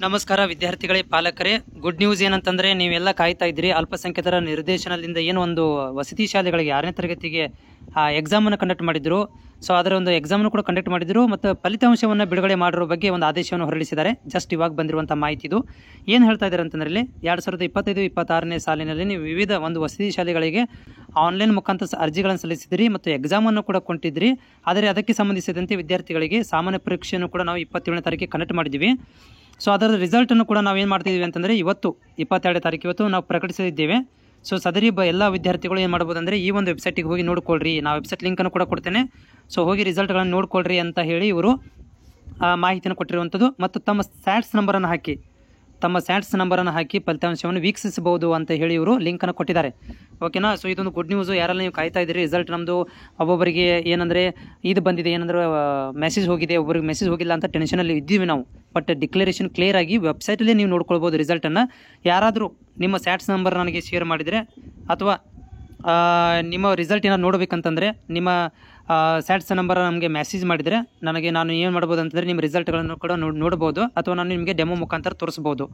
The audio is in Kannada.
ನಮಸ್ಕಾರ ವಿದ್ಯಾರ್ಥಿಗಳೇ, ಪಾಲಕರೇ. ಗುಡ್ ನ್ಯೂಸ್ ಏನಂತಂದರೆ, ನೀವೆಲ್ಲ ಕಾಯ್ತಾ ಇದ್ರಿ ಅಲ್ಪಸಂಖ್ಯಾತರ ನಿರ್ದೇಶನದಿಂದ ಏನು ಒಂದು ವಸತಿ ಶಾಲೆಗಳಿಗೆ 6ನೇ ತರಗತಿಗೆ ಎಕ್ಸಾಮನ್ನು ಕಂಡಕ್ಟ್ ಮಾಡಿದ್ರು. ಸೊ ಅದರ ಒಂದು ಎಕ್ಸಾಮನ್ನು ಕೂಡ ಕಂಡಕ್ಟ್ ಮಾಡಿದ್ರು ಮತ್ತು ಫಲಿತಾಂಶವನ್ನು ಬಿಡುಗಡೆ ಮಾಡಿರೋ ಬಗ್ಗೆ ಒಂದು ಆದೇಶವನ್ನು ಹೊರಡಿಸಿದ್ದಾರೆ. ಜಸ್ಟ್ ಇವಾಗ ಬಂದಿರುವಂಥ ಮಾಹಿತಿ ಇದು. ಏನು ಹೇಳ್ತಾ ಇದ್ದಾರೆ ಅಂತಂದರೆ, 2025-26ನೇ ಸಾಲಿನಲ್ಲಿ ನೀವು ವಿವಿಧ ಒಂದು ವಸತಿ ಶಾಲೆಗಳಿಗೆ ಆನ್ಲೈನ್ ಮುಖಾಂತರ ಅರ್ಜಿಗಳನ್ನು ಸಲ್ಲಿಸಿದ್ರಿ ಮತ್ತು ಎಕ್ಸಾಮನ್ನು ಕೂಡ ಕೊಂಡಿದ್ರಿ. ಆದರೆ ಅದಕ್ಕೆ ಸಂಬಂಧಿಸಿದಂತೆ ವಿದ್ಯಾರ್ಥಿಗಳಿಗೆ ಸಾಮಾನ್ಯ ಪರೀಕ್ಷೆಯನ್ನು ಕೂಡ ನಾವು 27ನೇ ತಾರೀಕಿಗೆ ಕಂಡಕ್ಟ್ ಮಾಡಿದ್ದೀವಿ. ಸೊ ಅದರ ರಿಸಲ್ಟನ್ನು ಕೂಡ ನಾವು ಏನು ಮಾಡ್ತಿದ್ದೀವಿ ಅಂತಂದರೆ, ಇವತ್ತು 22ನೇ ತಾರೀಕು ಇವತ್ತು ನಾವು ಪ್ರಕಟಿಸಿದ್ದೇವೆ. ಸೊ ಸದರಿ ಎಲ್ಲ ವಿದ್ಯಾರ್ಥಿಗಳು ಏನು ಮಾಡ್ಬೋದು ಅಂದರೆ, ಈ ಒಂದು ವೆಬ್ಸೈಟಿಗೆ ಹೋಗಿ ನೋಡ್ಕೊಳ್ರಿ. ನಾವು ವೆಬ್ಸೈಟ್ ಲಿಂಕನ್ನು ಕೂಡ ಕೊಡ್ತೇನೆ. ಸೊ ಹೋಗಿ ರಿಸಲ್ಟ್ಗಳನ್ನು ನೋಡ್ಕೊಳ್ರಿ ಅಂತ ಹೇಳಿ ಇವರು ಮಾಹಿತಿಯನ್ನು ಕೊಟ್ಟಿರುವಂಥದ್ದು. ಮತ್ತು ತಮ್ಮ ಸ್ಯಾಟ್ಸ್ ನಂಬರನ್ನು ಹಾಕಿ ಫಲಿತಾಂಶವನ್ನು ವೀಕ್ಷಿಸಬಹುದು ಅಂತ ಹೇಳಿ ಇವರು ಲಿಂಕನ್ನು ಕೊಟ್ಟಿದ್ದಾರೆ. ಓಕೆನಾ. ಸೊ ಇದೊಂದು ಗುಡ್ ನ್ಯೂಸು. ಯಾರೆಲ್ಲ ನೀವು ಕಾಯ್ತಾ ಇದ್ದೀರಿ ರಿಸಲ್ಟ್ ನಮ್ಮದು, ಒಬ್ಬೊಬ್ಬರಿಗೆ ಏನಂದರೆ ಇದು ಬಂದಿದೆ, ಏನಂದ್ರೆ ಮೆಸೇಜ್ ಹೋಗಿದೆ, ಒಬ್ಬರಿಗೆ ಮೆಸೇಜ್ ಹೋಗಿಲ್ಲ ಅಂತ ಟೆನ್ಷನಲ್ಲಿ ಇದ್ದೀವಿ ನಾವು. ಬಟ್ ಡಿಕ್ಲರೇಷನ್ ಕ್ಲಿಯರ್ ಆಗಿ ವೆಬ್ಸೈಟಲ್ಲೇ ನೀವು ನೋಡ್ಕೊಳ್ಬೋದು ರಿಸಲ್ಟನ್ನು. ಯಾರಾದರೂ ನಿಮ್ಮ ಸ್ಯಾಟ್ಸ್ ನಂಬರ್ ನನಗೆ ಶೇರ್ ಮಾಡಿದರೆ ಅಥವಾ ನಿಮ್ಮ ರಿಸಲ್ಟ್ ಏನಾದ್ರು ನೋಡಬೇಕಂತಂದರೆ ನಿಮ್ಮ ಸ್ಯಾಟ್ಸ್ ನಂಬರ್ ನಮಗೆ ಮೆಸೇಜ್ ಮಾಡಿದರೆ ನಾನು ಏನು ಮಾಡ್ಬೋದು ಅಂತಂದರೆ, ನಿಮ್ಮ ರಿಸಲ್ಟ್ಗಳನ್ನು ಕೂಡ ನೋಡ್ಬೋದು ಅಥವಾ ನಾನು ನಿಮಗೆ ಡೆಮೋ ಮುಖಾಂತರ ತೋರಿಸ್ಬೋದು.